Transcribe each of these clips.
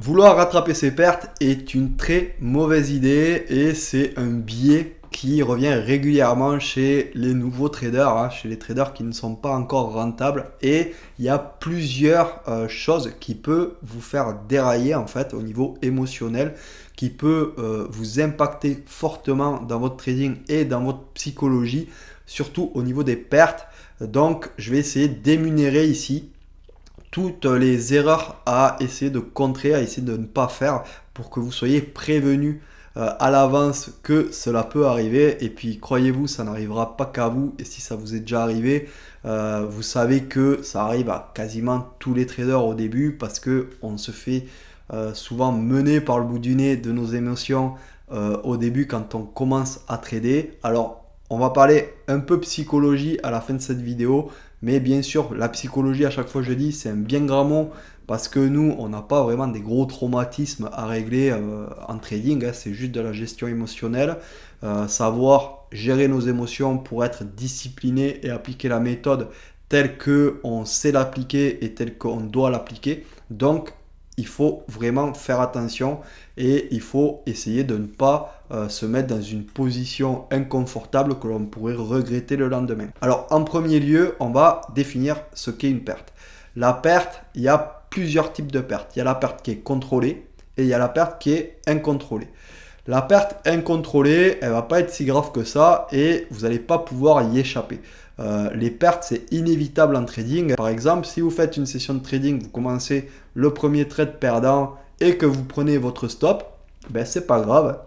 Vouloir rattraper ses pertes est une très mauvaise idée et c'est un biais qui revient régulièrement chez les nouveaux traders, hein, chez les traders qui ne sont pas encore rentables. Et il y a plusieurs choses qui peuvent vous faire dérailler en fait au niveau émotionnel, qui peut vous impacter fortement dans votre trading et dans votre psychologie, surtout au niveau des pertes. Donc je vais essayer d'énumérer ici toutes les erreurs à essayer de contrer, à essayer de ne pas faire pour que vous soyez prévenu à l'avance que cela peut arriver. Et puis croyez-vous, ça n'arrivera pas qu'à vous. Et si ça vous est déjà arrivé, vous savez que ça arrive à quasiment tous les traders au début parce que on se fait souvent mener par le bout du nez de nos émotions au début quand on commence à trader. Alors on va parler un peu psychologie à la fin de cette vidéo, mais bien sûr la psychologie, à chaque fois je dis, c'est un bien grand mot parce que nous on n'a pas vraiment des gros traumatismes à régler en trading, hein, c'est juste de la gestion émotionnelle, savoir gérer nos émotions pour être discipliné et appliquer la méthode telle que on sait l'appliquer et telle qu'on doit l'appliquer. Donc il faut vraiment faire attention et il faut essayer de ne pas se mettre dans une position inconfortable que l'on pourrait regretter le lendemain. Alors en premier lieu, on va définir ce qu'est une perte. La perte, il y a plusieurs types de pertes. Il y a la perte qui est contrôlée et il y a la perte qui est incontrôlée. La perte incontrôlée, elle va pas être si grave que ça et vous n'allez pas pouvoir y échapper. Les pertes, c'est inévitable en trading. Par exemple, si vous faites une session de trading, vous commencez le premier trade perdant et que vous prenez votre stop, ben c'est pas grave.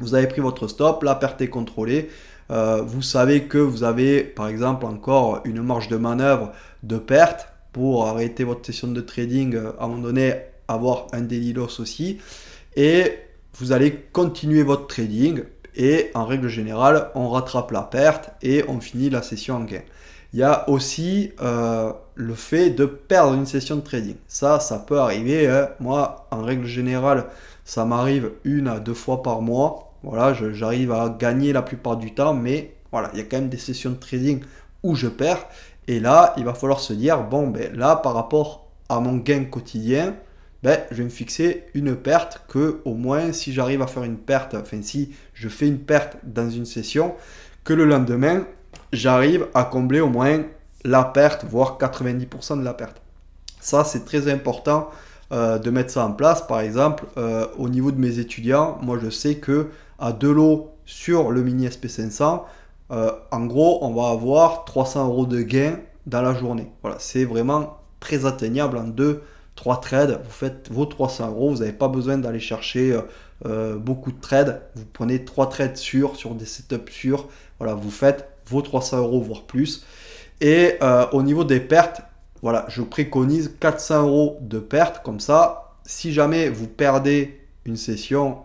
Vous avez pris votre stop, la perte est contrôlée. Vous savez que vous avez, par exemple, encore une marge de manœuvre de perte pour arrêter votre session de trading, à un moment donné, avoir un daily loss aussi. Et vous allez continuer votre trading. Et en règle générale, on rattrape la perte et on finit la session en gain. Il y a aussi le fait de perdre une session de trading. Ça peut arriver. Hein. Moi, en règle générale, ça m'arrive 1 à 2 fois par mois. Voilà, j'arrive à gagner la plupart du temps, mais voilà, il y a quand même des sessions de trading où je perds. Et là, il va falloir se dire, bon, ben là, par rapport à mon gain quotidien, ben, je vais me fixer une perte que au moins si j'arrive à faire une perte, enfin si je fais une perte dans une session, que le lendemain, j'arrive à combler au moins la perte, voire 90% de la perte. Ça, c'est très important de mettre ça en place. Par exemple, au niveau de mes étudiants, moi je sais que à 2 lots sur le mini SP500, en gros, on va avoir 300 € de gain dans la journée. Voilà, c'est vraiment très atteignable en 2-3 trades, vous faites vos 300 €, vous n'avez pas besoin d'aller chercher beaucoup de trades, vous prenez 3 trades sur des setups sûrs, voilà, vous faites vos 300 € voire plus. Et au niveau des pertes, voilà, je préconise 400 € de pertes, comme ça, si jamais vous perdez une session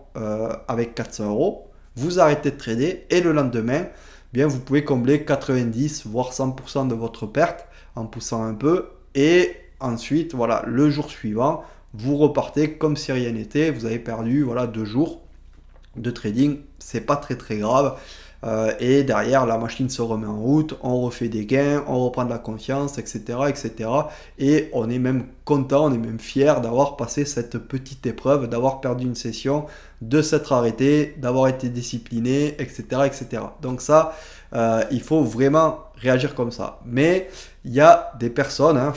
avec 400 €, vous arrêtez de trader et le lendemain, bien, vous pouvez combler 90 voire 100% de votre perte en poussant un peu et ensuite, voilà, le jour suivant, vous repartez comme si rien n'était. Vous avez perdu, voilà, 2 jours de trading. C'est pas très grave. Et derrière, la machine se remet en route. On refait des gains, on reprend de la confiance, etc., etc. Et on est même content, on est même fier d'avoir passé cette petite épreuve, d'avoir perdu une session, de s'être arrêté, d'avoir été discipliné, etc., etc. Donc ça, il faut vraiment réagir comme ça. Mais il y a des personnes, hein,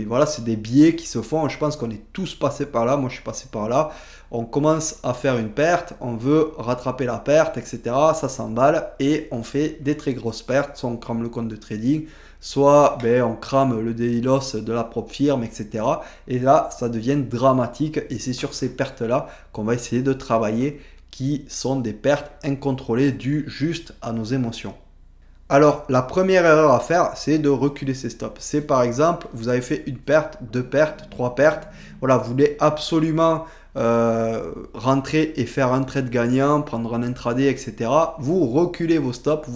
voilà, c'est des biais qui se font. Je pense qu'on est tous passés par là. Moi, je suis passé par là. On commence à faire une perte, on veut rattraper la perte, etc. Ça s'emballe et on fait des très grosses pertes. Soit on crame le compte de trading, soit ben, on crame le daily loss de la propre firme, etc. Et là, ça devient dramatique. Et c'est sur ces pertes-là qu'on va essayer de travailler, qui sont des pertes incontrôlées dues juste à nos émotions. Alors, la première erreur à faire, c'est de reculer ses stops. C'est par exemple, vous avez fait une perte, 2 pertes, 3 pertes. Voilà, vous voulez absolument rentrer et faire un trade gagnant, prendre un intraday, etc. Vous reculez vos stops,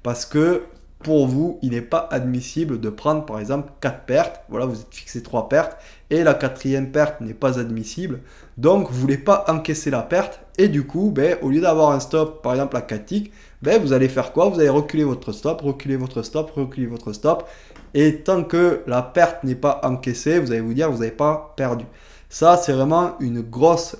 parce que pour vous, il n'est pas admissible de prendre par exemple 4 pertes. Voilà, vous êtes fixé 3 pertes et la 4e perte n'est pas admissible. Donc, vous ne voulez pas encaisser la perte et du coup, ben, au lieu d'avoir un stop par exemple à 4 ticks, ben, vous allez faire quoi? Vous allez reculer votre stop, reculer votre stop, reculer votre stop. Et tant que la perte n'est pas encaissée, vous allez vous dire vous n'avez pas perdu. Ça, c'est vraiment une grosse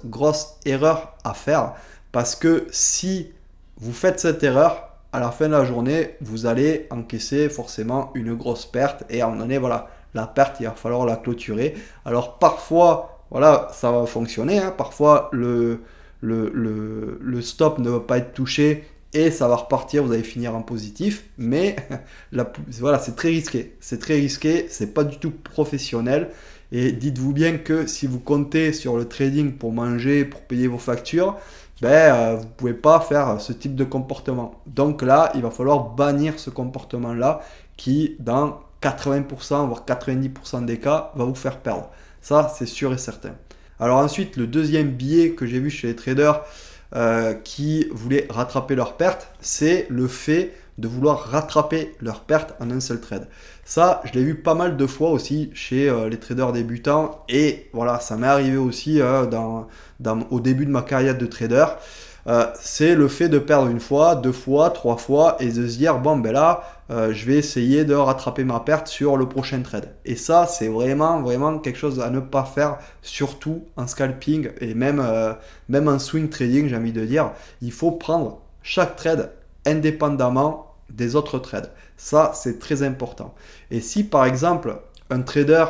erreur à faire parce que si vous faites cette erreur, à la fin de la journée, vous allez encaisser forcément une grosse perte et à un moment donné, voilà, la perte, il va falloir la clôturer. Alors parfois, voilà, ça va fonctionner, hein. Parfois le stop ne va pas être touché et ça va repartir, vous allez finir en positif, mais voilà, c'est très risqué, c'est pas du tout professionnel. Et dites-vous bien que si vous comptez sur le trading pour manger, pour payer vos factures, vous ne pouvez pas faire ce type de comportement. Donc là, il va falloir bannir ce comportement-là qui, dans 80%, voire 90% des cas, va vous faire perdre. Ça, c'est sûr et certain. Alors ensuite, le deuxième biais que j'ai vu chez les traders qui voulaient rattraper leurs pertes, c'est le fait de vouloir rattraper leurs pertes en un seul trade. Ça, je l'ai vu pas mal de fois aussi chez les traders débutants et voilà, ça m'est arrivé aussi au début de ma carrière de trader. C'est le fait de perdre une fois, deux fois, trois fois et de se dire bon ben là je vais essayer de rattraper ma perte sur le prochain trade. Et ça c'est vraiment quelque chose à ne pas faire, surtout en scalping et même en swing trading, j'ai envie de dire. Il faut prendre chaque trade indépendamment des autres trades. Ça c'est très important. Et si par exemple un trader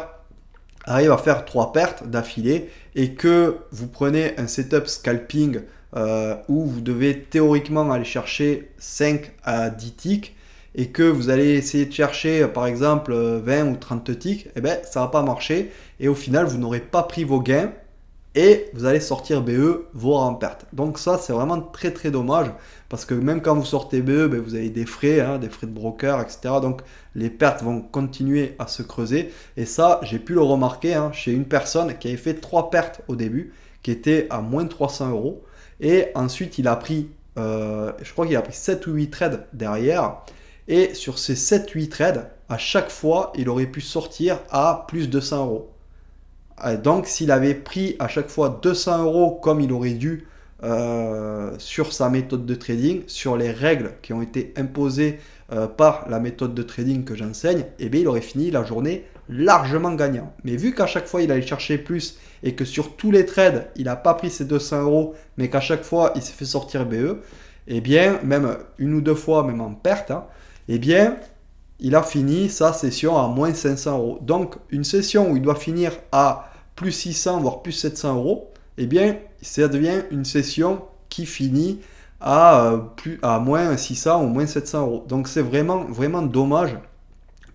arrive à faire 3 pertes d'affilée et que vous prenez un setup scalping où vous devez théoriquement aller chercher 5 à 10 ticks et que vous allez essayer de chercher par exemple 20 ou 30 ticks, eh ben, ça ne va pas marcher et au final vous n'aurez pas pris vos gains et vous allez sortir BE voire en perte. Donc ça c'est vraiment très dommage parce que même quand vous sortez BE, ben, vous avez des frais, hein, des frais de broker, etc. Donc les pertes vont continuer à se creuser et ça j'ai pu le remarquer hein, chez une personne qui avait fait 3 pertes au début, qui était à moins de 300 €. Et ensuite, il a pris, je crois qu'il a pris 7 ou 8 trades derrière. Et sur ces 7-8 trades, à chaque fois, il aurait pu sortir à plus de 200 €. Donc, s'il avait pris à chaque fois 200 € comme il aurait dû sur sa méthode de trading, sur les règles qui ont été imposées par la méthode de trading que j'enseigne, eh bien, il aurait fini la journée largement gagnant. Mais vu qu'à chaque fois, il allait chercher plus et que sur tous les trades, il n'a pas pris ses 200 €, mais qu'à chaque fois, il s'est fait sortir BE, eh bien, même une ou deux fois, même en perte, hein, eh bien, il a fini sa session à moins 500 €. Donc, une session où il doit finir à plus 600, voire plus 700 €, eh bien, ça devient une session qui finit à moins 600 ou moins 700 €. Donc, c'est vraiment dommage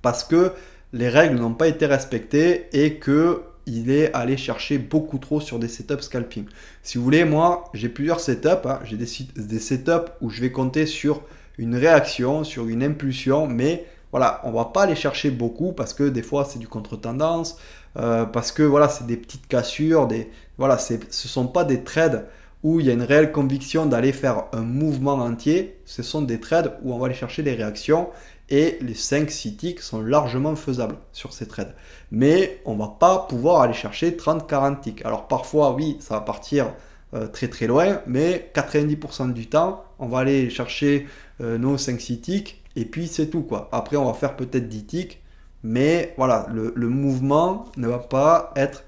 parce que les règles n'ont pas été respectées et qu'il est allé chercher beaucoup trop sur des setups scalping. Si vous voulez, moi, j'ai plusieurs setups. Hein. J'ai des setups où je vais compter sur une réaction, sur une impulsion, mais voilà, on va pas aller chercher beaucoup parce que des fois, c'est du contre-tendance, parce que voilà, c'est des petites cassures, voilà, ce sont pas des trades où il y a une réelle conviction d'aller faire un mouvement entier. Ce sont des trades où on va aller chercher des réactions et les 5-6 ticks sont largement faisables sur ces trades. Mais on ne va pas pouvoir aller chercher 30-40 ticks. Alors parfois, oui, ça va partir très loin, mais 90% du temps, on va aller chercher nos 5-6 ticks et puis c'est tout, quoi. Après, on va faire peut-être 10 ticks, mais voilà, le mouvement ne va pas être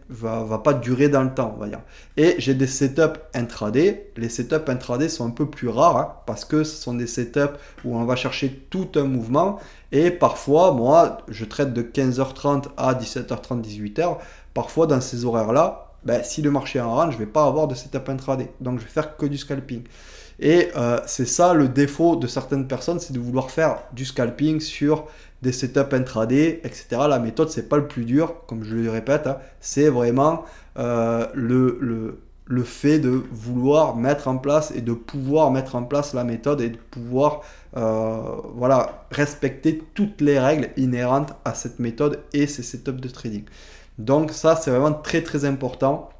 va pas durer dans le temps, on va dire. Et j'ai des setups intraday. Les setups intraday sont un peu plus rares hein, parce que ce sont des setups où on va chercher tout un mouvement et parfois moi je traite de 15h30 à 17h30 18h. Parfois dans ces horaires là, ben, si le marché est en rang, je vais pas avoir de setup intraday, donc je vais faire que du scalping. Et c'est ça le défaut de certaines personnes, c'est de vouloir faire du scalping sur des setups intraday, etc. La méthode, c'est pas le plus dur, comme je le répète, hein, c'est vraiment le fait de vouloir mettre en place et de pouvoir mettre en place la méthode et de pouvoir voilà, respecter toutes les règles inhérentes à cette méthode et ces setups de trading. Donc ça, c'est vraiment très important.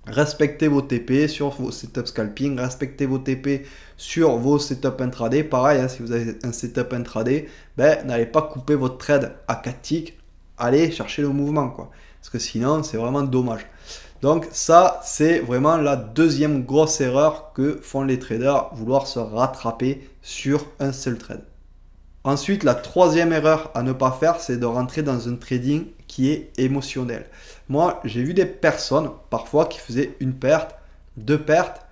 Respectez vos TP sur vos setups scalping, respectez vos TP sur vos setups intraday. Pareil, hein, si vous avez un setup intraday, ben, n'allez pas couper votre trade à 4 ticks, allez chercher le mouvement, quoi. Parce que sinon, c'est vraiment dommage. Donc ça, c'est vraiment la deuxième grosse erreur que font les traders, vouloir se rattraper sur un seul trade. Ensuite, la troisième erreur à ne pas faire, c'est de rentrer dans un trading qui est émotionnel. Moi, j'ai vu des personnes parfois qui faisaient une perte, deux pertes,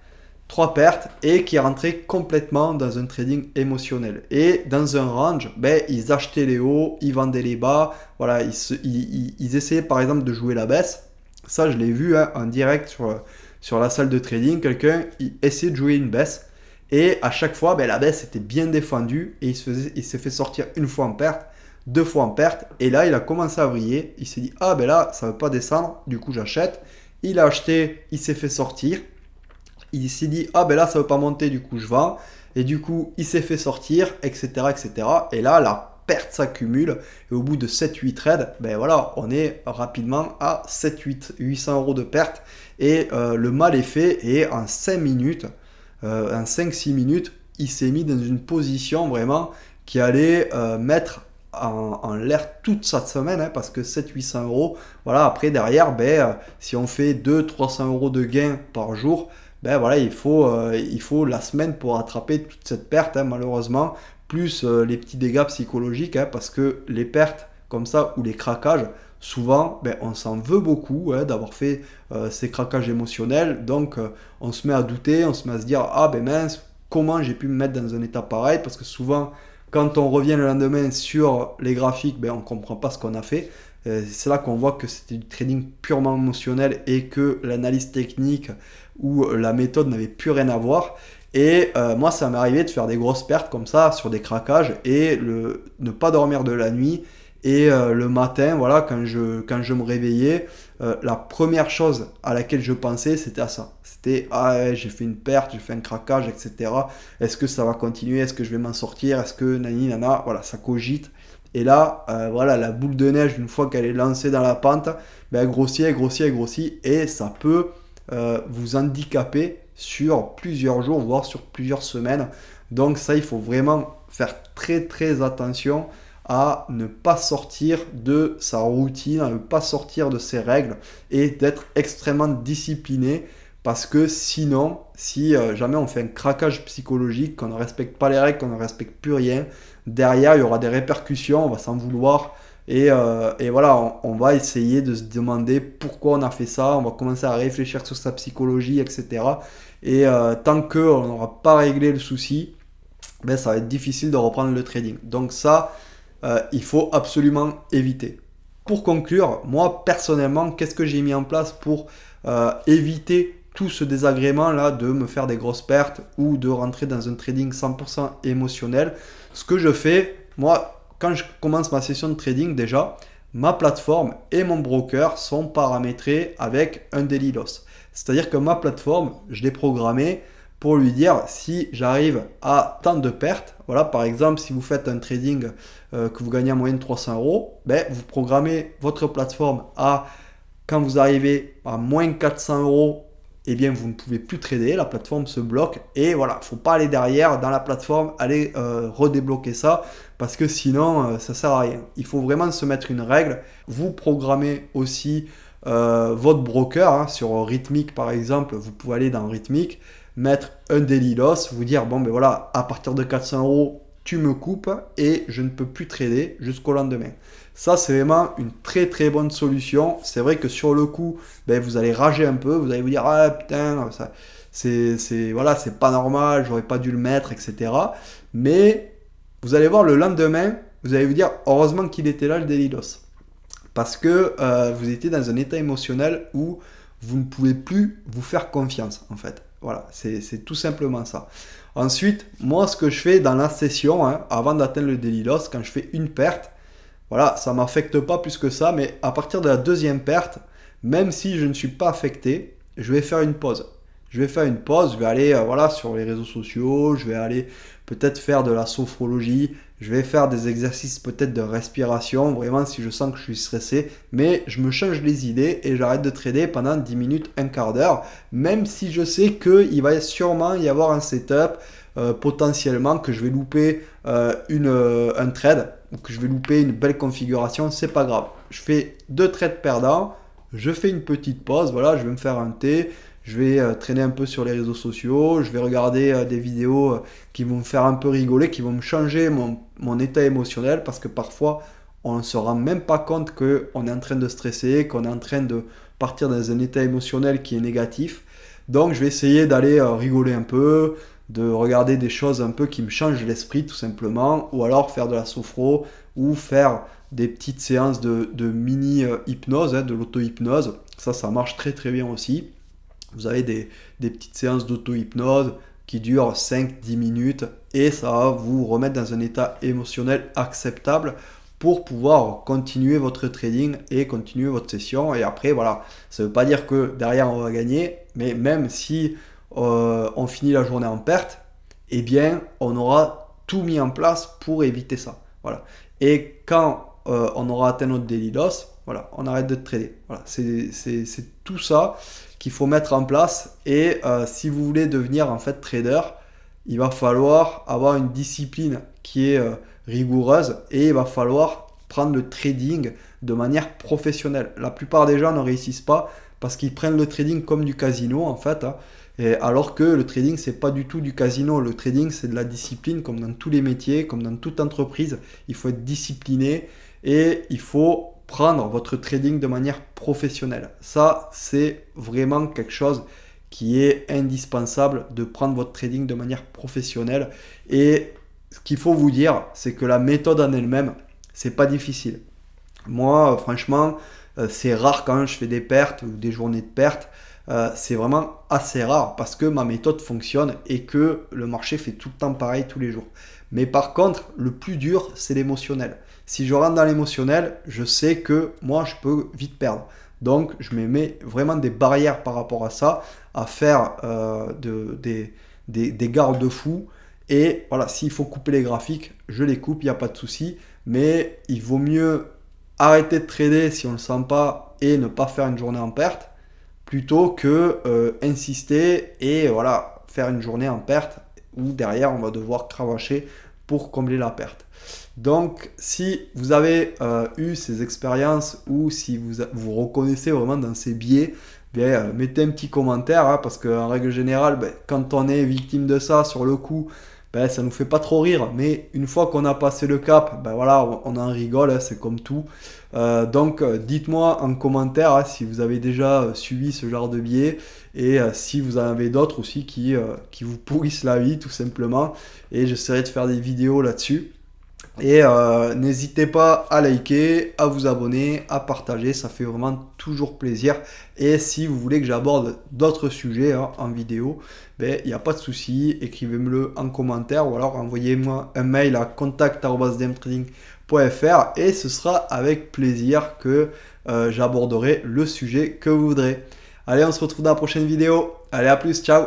trois pertes et qui rentraient complètement dans un trading émotionnel. Et dans un range, ben, ils achetaient les hauts, ils vendaient les bas. Voilà, ils essayaient par exemple de jouer la baisse. Ça, je l'ai vu en direct sur la salle de trading. Quelqu'un essayait de jouer une baisse. Et à chaque fois, ben, la baisse était bien défendue et il s'est fait sortir une fois en perte, deux fois en perte. Et là, il a commencé à vriller. Il s'est dit, ah ben là, ça ne veut pas descendre, du coup j'achète. Il a acheté, il s'est fait sortir. Il s'est dit, ah ben là, ça ne veut pas monter, du coup je vends. Et du coup, il s'est fait sortir, etc. etc. Et là, la perte s'accumule. Et au bout de 7-8 trades, ben voilà, on est rapidement à 800 € de perte. Et le mal est fait. Et en 5 minutes, en 5-6 minutes, il s'est mis dans une position vraiment qui allait mettre en l'air toute sa semaine, hein, parce que 700-800 €, voilà, après derrière, ben, si on fait 200-300 € de gain par jour, ben voilà, il faut la semaine pour rattraper toute cette perte, hein, malheureusement, plus les petits dégâts psychologiques, hein, parce que les pertes comme ça ou les craquages, souvent, ben, on s'en veut beaucoup, hein, d'avoir fait ces craquages émotionnels. Donc, on se met à douter, on se met à se dire, ah ben mince, comment j'ai pu me mettre dans un état pareil? Parce que souvent, quand on revient le lendemain sur les graphiques, ben, on ne comprend pas ce qu'on a fait. C'est là qu'on voit que c'était du trading purement émotionnel et que l'analyse technique ou la méthode n'avait plus rien à voir. Et moi, ça m'est arrivé de faire des grosses pertes comme ça sur des craquages et ne pas dormir de la nuit. Et le matin, voilà, quand je me réveillais, la première chose à laquelle je pensais, c'était à ça. C'était, ah ouais, j'ai fait une perte, j'ai fait un craquage, etc. Est-ce que ça va continuer? Est-ce que je vais m'en sortir? Est-ce que nani, nana? Voilà, ça cogite. Et là, voilà, la boule de neige, une fois qu'elle est lancée dans la pente, ben, elle grossit, elle grossit, elle grossit. Et ça peut vous handicaper sur plusieurs jours, voire sur plusieurs semaines. Donc ça, il faut vraiment faire très, très attention à ne pas sortir de sa routine, à ne pas sortir de ses règles et d'être extrêmement discipliné, parce que sinon, si jamais on fait un craquage psychologique, qu'on ne respecte pas les règles, qu'on ne respecte plus rien, derrière il y aura des répercussions, on va s'en vouloir et voilà, on va essayer de se demander pourquoi on a fait ça, on va commencer à réfléchir sur sa psychologie, etc. Et tant qu'on n'aura pas réglé le souci, ben, ça va être difficile de reprendre le trading. Donc ça, il faut absolument éviter. Pour conclure, moi personnellement, qu'est-ce que j'ai mis en place pour éviter tout ce désagrément là de me faire des grosses pertes ou de rentrer dans un trading 100% émotionnel? Ce que je fais, moi, quand je commence ma session de trading, déjà, ma plateforme et mon broker sont paramétrés avec un daily loss. C'est-à-dire que ma plateforme, je l'ai programmée pour lui dire si j'arrive à tant de pertes. Voilà, par exemple, si vous faites un trading que vous gagnez en moyenne 300 €, ben, vous programmez votre plateforme à, quand vous arrivez à moins 400 €, eh bien, vous ne pouvez plus trader, la plateforme se bloque. Et voilà, il ne faut pas aller derrière dans la plateforme, aller redébloquer ça, parce que sinon, ça ne sert à rien. Il faut vraiment se mettre une règle. Vous programmez aussi votre broker, hein, sur Rhythmic par exemple, vous pouvez aller dans Rhythmic, mettre un daily loss, vous dire, bon ben voilà, à partir de 400 €, tu me coupes et je ne peux plus trader jusqu'au lendemain. Ça, c'est vraiment une très très bonne solution. C'est vrai que sur le coup, ben, vous allez rager un peu, vous allez vous dire, ah putain, ça, voilà, c'est pas normal, j'aurais pas dû le mettre, etc. Mais vous allez voir le lendemain, vous allez vous dire, heureusement qu'il était là le daily loss. Parce que vous étiez dans un état émotionnel où vous ne pouvez plus vous faire confiance, en fait. Voilà, c'est tout simplement ça. Ensuite, moi, ce que je fais dans la session, hein, avant d'atteindre le daily loss, quand je fais une perte, voilà, ça ne m'affecte pas plus que ça, mais à partir de la deuxième perte, même si je ne suis pas affecté, je vais faire une pause. Je vais faire une pause, je vais aller voilà, sur les réseaux sociaux, je vais aller peut-être faire de la sophrologie, je vais faire des exercices peut-être de respiration, vraiment si je sens que je suis stressé, mais je me change les idées et j'arrête de trader pendant 10 minutes, un quart d'heure, même si je sais qu'il va sûrement y avoir un setup, potentiellement que je vais louper un trade, ou que je vais louper une belle configuration, c'est pas grave. Je fais 2 trades perdants, je fais une petite pause, voilà, je vais me faire un thé, je vais traîner un peu sur les réseaux sociaux, je vais regarder des vidéos qui vont me faire un peu rigoler, qui vont me changer mon état émotionnel, parce que parfois on ne se rend même pas compte qu'on est en train de stresser, qu'on est en train de partir dans un état émotionnel qui est négatif. Donc je vais essayer d'aller rigoler un peu, de regarder des choses un peu qui me changent l'esprit tout simplement, ou alors faire de la sophro, ou faire des petites séances de mini-hypnose, de l'auto-hypnose. Ça marche très très bien aussi. Vous avez des petites séances d'auto-hypnose qui durent 5-10 minutes et ça va vous remettre dans un état émotionnel acceptable pour pouvoir continuer votre trading et continuer votre session. Et après, voilà, ça ne veut pas dire que derrière on va gagner, mais même si on finit la journée en perte, eh bien, on aura tout mis en place pour éviter ça. Voilà. Et quand on aura atteint notre daily loss, voilà, on arrête de trader. Voilà, c'est tout ça qu'il faut mettre en place. Et si vous voulez devenir en fait trader, il va falloir avoir une discipline qui est rigoureuse et il va falloir prendre le trading de manière professionnelle. La plupart des gens ne réussissent pas parce qu'ils prennent le trading comme du casino en fait. Et alors que le trading, c'est pas du tout du casino. Le trading, c'est de la discipline, comme dans tous les métiers, comme dans toute entreprise. Il faut être discipliné et il faut prendre votre trading de manière professionnelle. Ça, c'est vraiment quelque chose qui est indispensable, de prendre votre trading de manière professionnelle. Et ce qu'il faut vous dire, c'est que la méthode en elle-même, c'est pas difficile. Moi, franchement, c'est rare quand je fais des pertes ou des journées de pertes. C'est vraiment assez rare parce que ma méthode fonctionne et que le marché fait tout le temps pareil tous les jours. Mais par contre, le plus dur, c'est l'émotionnel. Si je rentre dans l'émotionnel, je sais que moi, je peux vite perdre. Donc, je me mets vraiment des barrières par rapport à ça, à faire des garde-fous. Et voilà, s'il faut couper les graphiques, je les coupe, il n'y a pas de souci. Mais il vaut mieux arrêter de trader si on ne le sent pas et ne pas faire une journée en perte, plutôt que insister et voilà, faire une journée en perte où derrière on va devoir cravacher pour combler la perte. Donc si vous avez eu ces expériences ou si vous reconnaissez vraiment dans ces biais, bien, mettez un petit commentaire parce qu'en règle générale, quand on est victime de ça sur le coup, ça nous fait pas trop rire, mais une fois qu'on a passé le cap, voilà, on en rigole, c'est comme tout. Donc dites-moi en commentaire si vous avez déjà subi ce genre de biais et si vous en avez d'autres aussi qui vous pourrissent la vie tout simplement, et j'essaierai de faire des vidéos là-dessus. Et n'hésitez pas à liker, à vous abonner, à partager, ça fait vraiment toujours plaisir. Et si vous voulez que j'aborde d'autres sujets en vidéo, il n'y a pas de souci, écrivez-me-le en commentaire ou alors envoyez-moi un mail à contact@dmtrading.fr et ce sera avec plaisir que j'aborderai le sujet que vous voudrez. Allez, on se retrouve dans la prochaine vidéo. Allez, à plus, ciao!